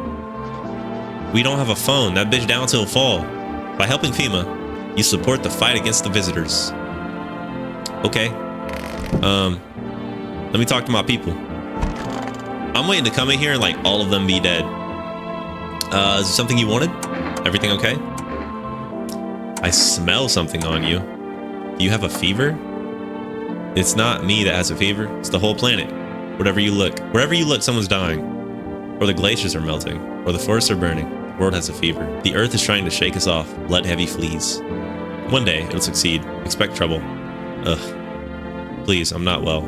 We don't have a phone. That bitch down till fall. By helping FEMA, you support the fight against the visitors. Okay. Let me talk to my people. I'm waiting to come in here and like all of them be dead. Is there something you wanted? Everything okay? I smell something on you. Do you have a fever? It's not me that has a fever. It's the whole planet. Wherever you look, someone's dying. Or the glaciers are melting. Or the forests are burning. The world has a fever. The earth is trying to shake us off. Blood-heavy fleas. One day, it'll succeed. Expect trouble. Ugh. Please, I'm not well.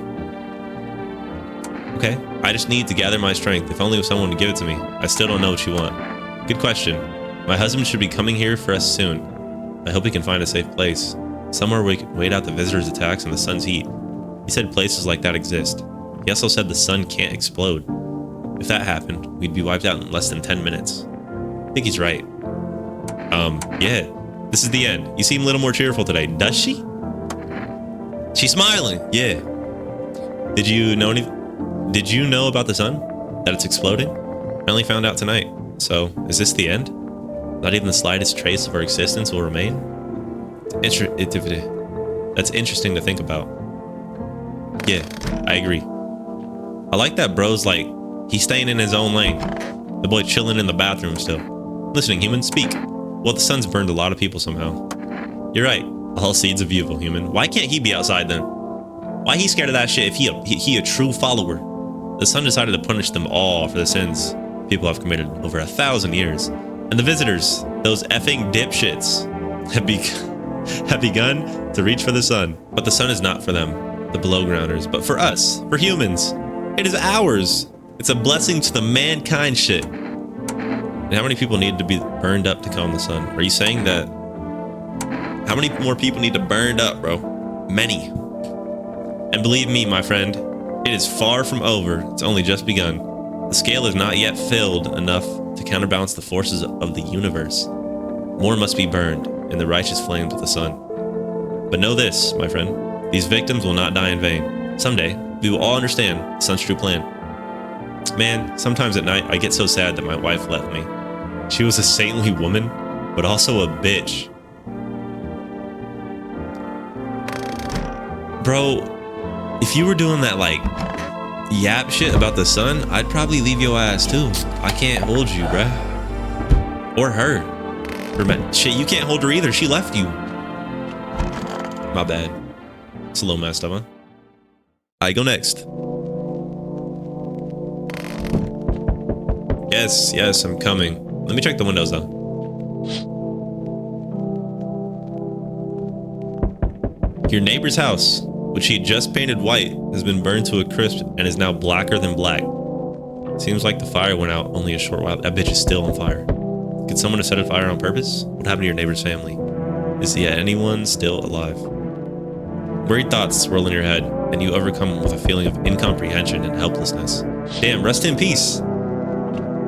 Okay. I just need to gather my strength. If only someone would give it to me. I still don't know what you want. Good question. My husband should be coming here for us soon. I hope he can find a safe place. Somewhere we can wait out the visitors' attacks and the sun's heat. He said places like that exist. He also said the sun can't explode. If that happened, we'd be wiped out in less than 10 minutes. I think he's right. Yeah, this is the end. You seem a little more cheerful today. Does she? She's smiling. Yeah. Did you know about the sun? That it's exploding? I only found out tonight. So, is this the end? Not even the slightest trace of our existence will remain? That's interesting to think about. Yeah, I agree. I like that bro's like, he's staying in his own lane. The boy chilling in the bathroom still. Listening, human, speak. Well, the sun's burned a lot of people somehow. You're right. All seeds of evil, human. Why can't he be outside then? Why he scared of that shit if he a true follower? The sun decided to punish them all for the sins people have committed over 1,000 years. And the visitors, those effing dipshits, have begun to reach for the sun. But the sun is not for them, the below grounders, but for us, for humans. It is ours. It's a blessing to the mankind shit. And how many people need to be burned up to calm the sun? Are you saying that? How many more people need to burn up, bro? Many. And believe me, my friend, it is far from over. It's only just begun. The scale is not yet filled enough to counterbalance the forces of the universe. More must be burned in the righteous flames of the sun. But know this, my friend, these victims will not die in vain. Someday, we will all understand the sun's true plan. Man, sometimes at night, I get so sad that my wife left me. She was a saintly woman, but also a bitch. Bro, if you were doing that, like, yap shit about the sun, I'd probably leave your ass too. I can't hold you, bruh. Or her. Shit, you can't hold her either. She left you. My bad. It's a little messed up, huh? I go next. Yes, I'm coming. Let me check the windows though. Your neighbor's house, which he had just painted white, has been burned to a crisp and is now blacker than black. Seems like the fire went out only a short while. That bitch is still on fire. Could someone have set a fire on purpose? What happened to your neighbor's family? Is yet anyone still alive? Worried thoughts swirl in your head, and you overcome with a feeling of incomprehension and helplessness. Damn, rest in peace.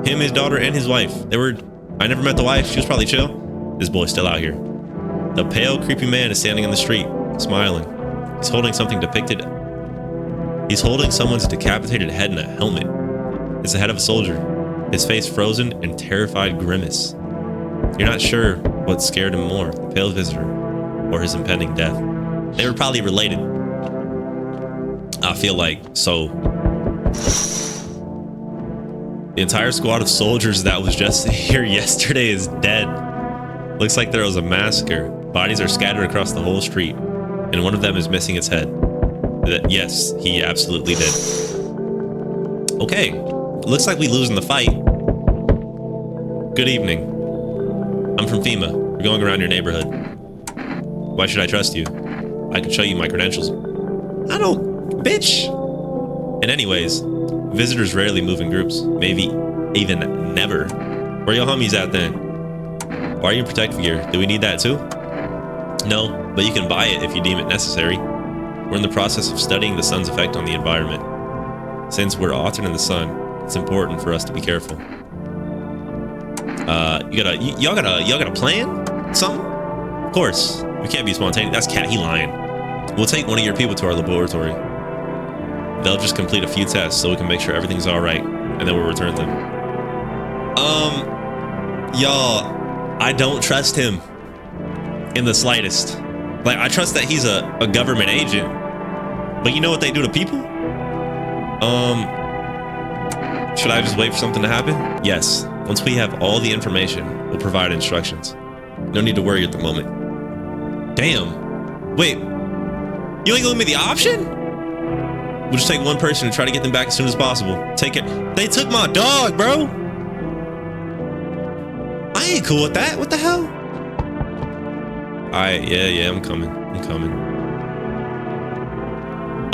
Him, his daughter, and his wife. I never met the wife. She was probably chill. This boy's still out here. The pale, creepy man is standing in the street, smiling. He's holding something depicted. He's holding someone's decapitated head in a helmet. It's the head of a soldier, his face frozen in terrified grimace. You're not sure what scared him more, the pale visitor or his impending death. They were probably related. I feel like so. The entire squad of soldiers that was just here yesterday is dead. Looks like there was a massacre. Bodies are scattered across the whole street, and one of them is missing its head. Yes, he absolutely did. Okay, looks like we lose in the fight. Good evening. I'm from FEMA. We're going around your neighborhood. Why should I trust you? I can show you my credentials. I don't, bitch. And anyways, visitors rarely move in groups, maybe even never. Where your homies at then? Why are you in protective gear? Do we need that too? No, but you can buy it if you deem it necessary. We're in the process of studying the sun's effect on the environment. Since we're altered in the sun, it's important for us to be careful. Y'all got a plan? Something? Of course, we can't be spontaneous. That's Cat, he lying. We'll take one of your people to our laboratory. They'll just complete a few tests so we can make sure everything's all right, and then we'll return them. Y'all, I don't trust him in the slightest. Like, I trust that he's a government agent, but you know what they do to people? Should I just wait for something to happen? Yes. Once we have all the information, we'll provide instructions. No need to worry at the moment. Damn. Wait. You ain't giving me the option? We'll just take one person and try to get them back as soon as possible. Take it. They took my dog, bro. I ain't cool with that. What the hell? Alright, yeah, I'm coming.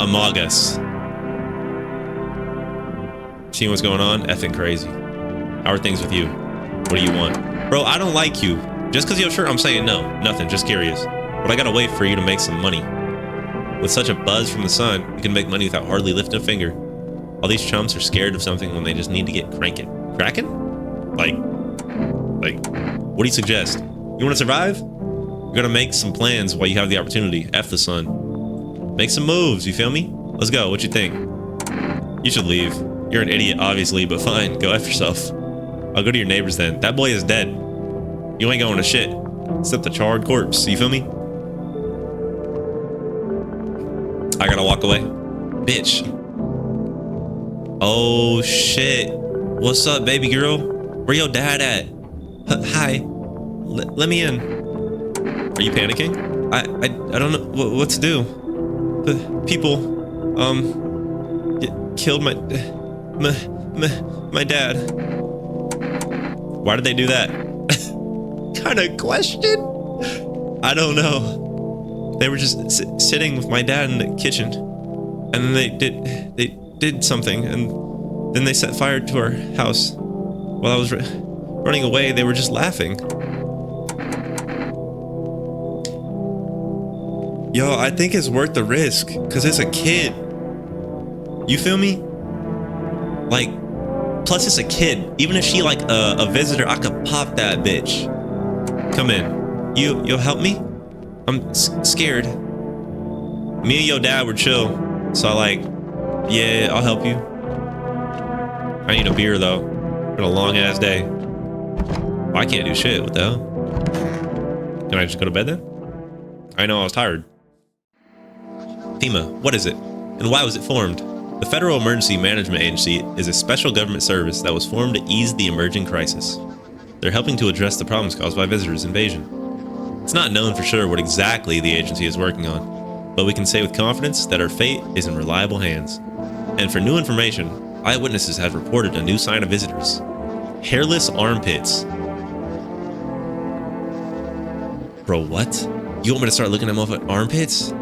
Among Us. Seeing what's going on? Effing crazy. How are things with you? What do you want? Bro, I don't like you. Just because you're sure, I'm saying no. Nothing, just curious. But I gotta wait for you to make some money. With such a buzz from the sun, you can make money without hardly lifting a finger. All these chumps are scared of something when they just need to get cranking. Cracking? Like, what do you suggest? You want to survive? You're gonna make some plans while you have the opportunity. F the sun. Make some moves, you feel me? Let's go, what you think? You should leave. You're an idiot, obviously, but fine, go F yourself. I'll go to your neighbors then. That boy is dead. You ain't going to shit. Except the charred corpse, you feel me? I gotta walk away. Bitch. Oh shit. What's up, baby girl? Where your dad at? Hi. Let me in. Are you panicking? I don't know what to do. The people killed my dad. Why did they do that? Kind of question? I don't know. They were just sitting with my dad in the kitchen, and then they did something, and then they set fire to our house. While I was running away, they were just laughing. Yo, I think it's worth the risk, cause it's a kid. You feel me? Like, plus it's a kid. Even if she like a visitor, I could pop that bitch. Come in. You'll help me? I'm scared. Me and your dad were chill, so I like, yeah, I'll help you. I need a beer though. Been a long ass day. Well, I can't do shit. What the hell? Can I just go to bed then? I know I was tired. FEMA, what is it? And why was it formed? The Federal Emergency Management Agency is a special government service that was formed to ease the emerging crisis. They're helping to address the problems caused by visitors' invasion. It's not known for sure what exactly the agency is working on, but we can say with confidence that our fate is in reliable hands. And for new information, eyewitnesses have reported a new sign of visitors. Hairless armpits. Bro, what? You want me to start looking at motherfucking armpits?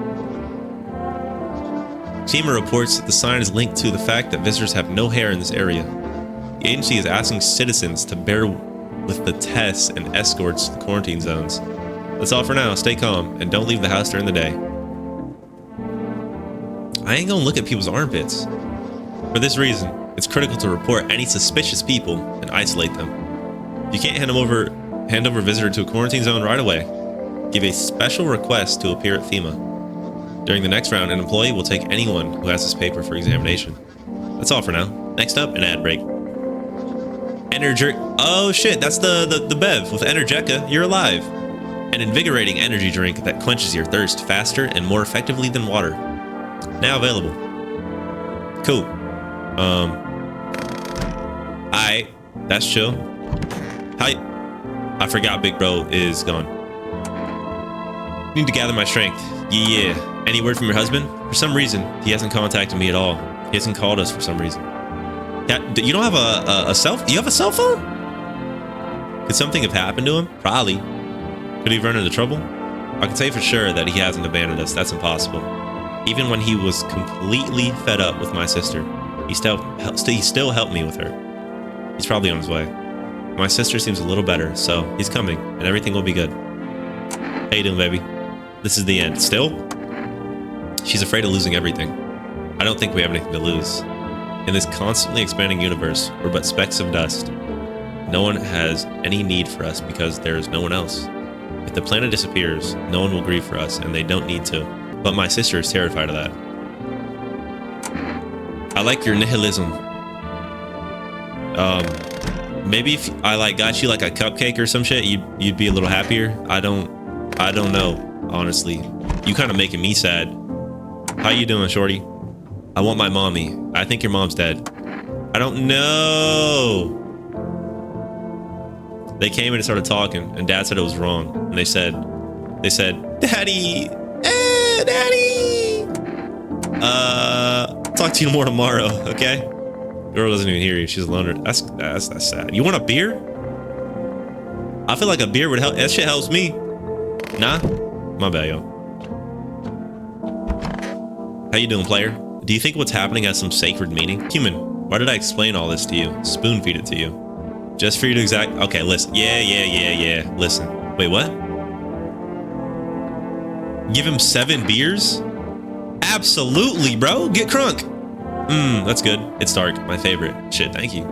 FEMA reports that the sign is linked to the fact that visitors have no hair in this area. The agency is asking citizens to bear with the tests and escorts to the quarantine zones. That's all for now. Stay calm and don't leave the house during the day. I ain't gonna look at people's armpits. For this reason, it's critical to report any suspicious people and isolate them. If you can't hand over a visitor to a quarantine zone right away, give a special request to appear at FEMA. During the next round, an employee will take anyone who has this paper for examination. That's all for now. Next up, an ad break. Oh shit, that's the Bev with Energeca. You're alive. An invigorating energy drink that quenches your thirst faster and more effectively than water. Now available. Cool. Alright, that's chill. Hi. I forgot Big Bro is gone. Need to gather my strength. Yeah. Any word from your husband? For some reason, he hasn't contacted me at all. He hasn't called us for some reason. You don't have a cell? You have a cell phone? Could something have happened to him? Probably. Could he have run into trouble? I can say for sure that he hasn't abandoned us. That's impossible. Even when he was completely fed up with my sister, he still helped me with her. He's probably on his way. My sister seems a little better, so he's coming, and everything will be good. How you doing, baby? This is the end. Still? She's afraid of losing everything. I don't think we have anything to lose. In this constantly expanding universe, we're but specks of dust. No one has any need for us because there is no one else. If the planet disappears, no one will grieve for us, and they don't need to. But my sister is terrified of that. I like your nihilism. Maybe if I like got you like a cupcake or some shit, you'd be a little happier. I don't know, honestly. You kind of making me sad. How you doing, shorty? I want my mommy. I think your mom's dead. I don't know. They came in and started talking, and Dad said it was wrong. And they said, Daddy, Daddy. Talk to you more tomorrow, okay? Girl doesn't even hear you. She's alone. That's sad. You want a beer? I feel like a beer would help. That shit helps me. Nah, my bad, yo. How you doing, player? Do you think what's happening has some sacred meaning? Human, why did I explain all this to you? Spoon feed it to you. Just for you to exact. Okay, listen. Yeah. Listen. Wait, what? Give him 7 beers? Absolutely, bro. Get crunk. That's good. It's dark. My favorite. Shit, thank you.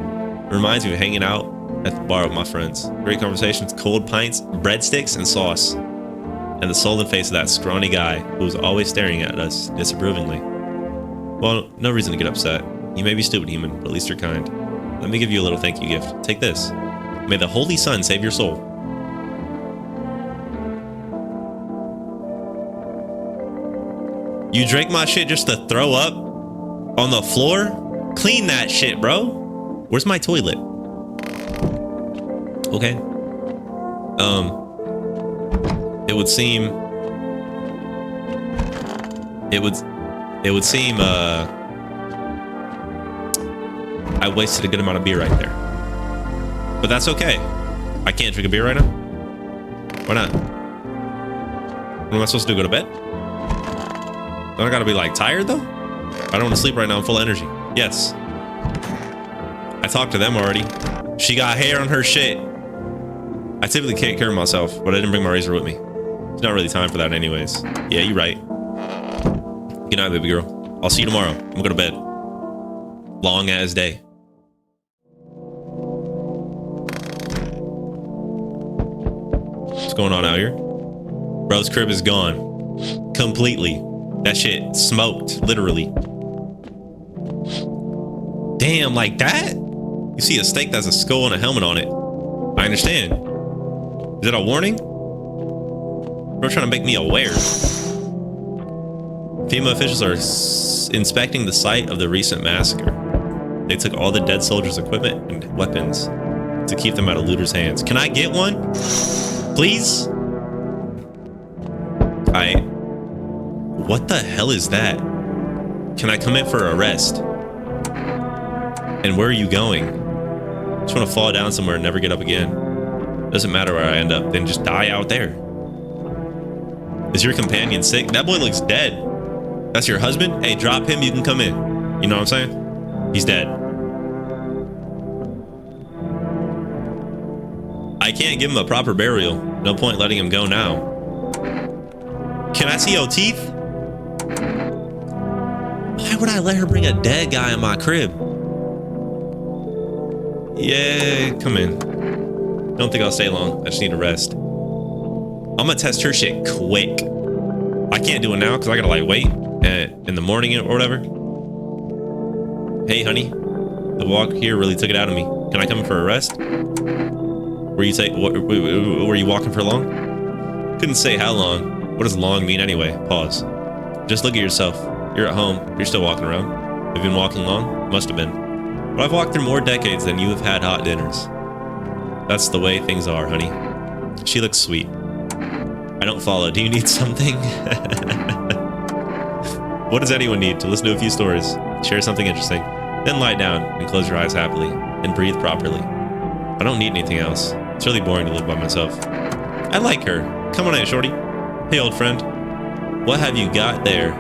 Reminds me of hanging out at the bar with my friends. Great conversations, cold pints, breadsticks, and sauce. And the sullen face of that scrawny guy who was always staring at us disapprovingly. Well, no reason to get upset. You may be stupid, human, but at least you're kind. Let me give you a little thank you gift. Take this. May the Holy Sun save your soul. You drank my shit just to throw up on the floor? Clean that shit, bro. Where's my toilet? Okay. It would seem I wasted a good amount of beer right there. But that's okay. I can't drink a beer right now? Why not? What am I supposed to do? Go to bed? Don't I gotta be like tired though? I don't want to sleep right now. I'm full of energy. Yes. I talked to them already. She got hair on her shit. I typically take care of myself, but I didn't bring my razor with me. It's not really time for that anyways. Yeah, you're right. Good night, baby girl. I'll see you tomorrow. I'm gonna go to bed. Long ass day. What's going on out here? Bro's crib is gone. Completely. That shit smoked, literally. Damn, like that? You see a steak that's a skull and a helmet on it. I understand. Is that a warning? Bro trying to make me aware. FEMA officials are inspecting the site of the recent massacre. They took all the dead soldiers' equipment and weapons to keep them out of looters' hands. Can I get one? Please? What the hell is that? Can I come in for arrest? And where are you going? I just want to fall down somewhere and never get up again. Doesn't matter where I end up, then just die out there. Is your companion sick? That boy looks dead. That's your husband? Hey, drop him, you can come in. You know what I'm saying? He's dead. I can't give him a proper burial. No point letting him go now. Can I see your teeth? Why would I let her bring a dead guy in my crib? Yeah, come in. Don't think I'll stay long. I just need to rest. I'm gonna test her shit quick. I can't do it now because I gotta like wait in the morning or whatever. Hey, honey. The walk here really took it out of me. Can I come in for a rest? Were you walking for long? Couldn't say how long. What does long mean anyway? Pause. Just look at yourself. You're at home. You're still walking around. Have you been walking long? Must have been. But I've walked through more decades than you have had hot dinners. That's the way things are, honey. She looks sweet. I don't follow. Do you need something? What does anyone need? To listen to a few stories, share something interesting, then lie down and close your eyes happily and breathe properly. I don't need anything else. It's really boring to live by myself. I like her. Come on in, shorty. Hey, old friend. What have you got there?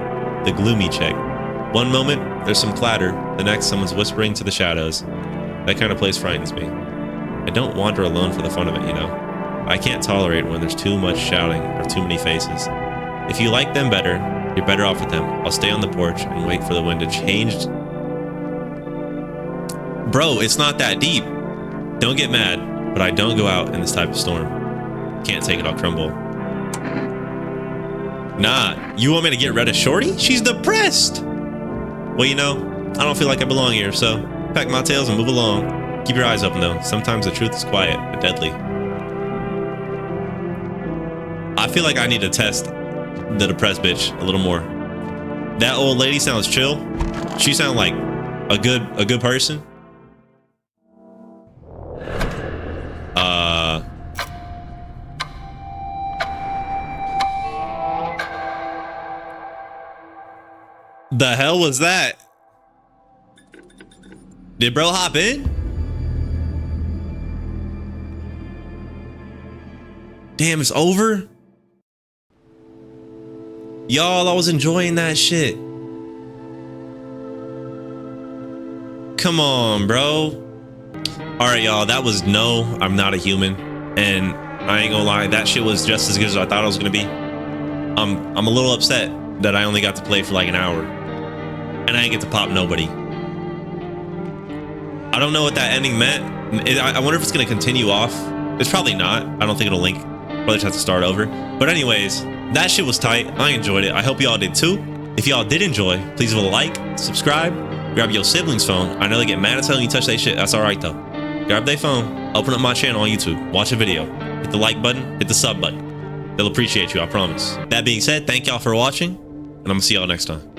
The gloomy chick. One moment, there's some clatter. The next, someone's whispering to the shadows. That kind of place frightens me. I don't wander alone for the fun of it, you know. I can't tolerate when there's too much shouting or too many faces. If you like them better, you're better off with them. I'll stay on the porch and wait for the wind to change. Bro, it's not that deep. Don't get mad, but I don't go out in this type of storm. Can't take it, I'll crumble. Nah, you want me to get rid of Shorty? She's depressed. Well, you know, I don't feel like I belong here, so pack my tails and move along. Keep your eyes open though. Sometimes the truth is quiet, but deadly. I feel like I need to test the depressed bitch a little more. That old lady sounds chill. She sounds like a good person. The hell was that? Did bro hop in? Damn, it's over? Y'all, I was enjoying that shit. Come on, bro. All right, y'all, that was No, I'm Not a Human. And I ain't gonna lie, that shit was just as good as I thought it was gonna be. I'm a little upset that I only got to play for like an hour. And I didn't get to pop nobody. I don't know what that ending meant. I wonder if it's going to continue off. It's probably not. I don't think it'll link. Probably just have to start over. But anyways, that shit was tight. I enjoyed it. I hope y'all did too. If y'all did enjoy, please leave a like, subscribe, grab your sibling's phone. I know they get mad as hell when you touch that shit. That's all right though. Grab their phone, open up my channel on YouTube, watch a video, hit the like button, hit the sub button. They'll appreciate you, I promise. That being said, thank y'all for watching, and I'm gonna see y'all next time.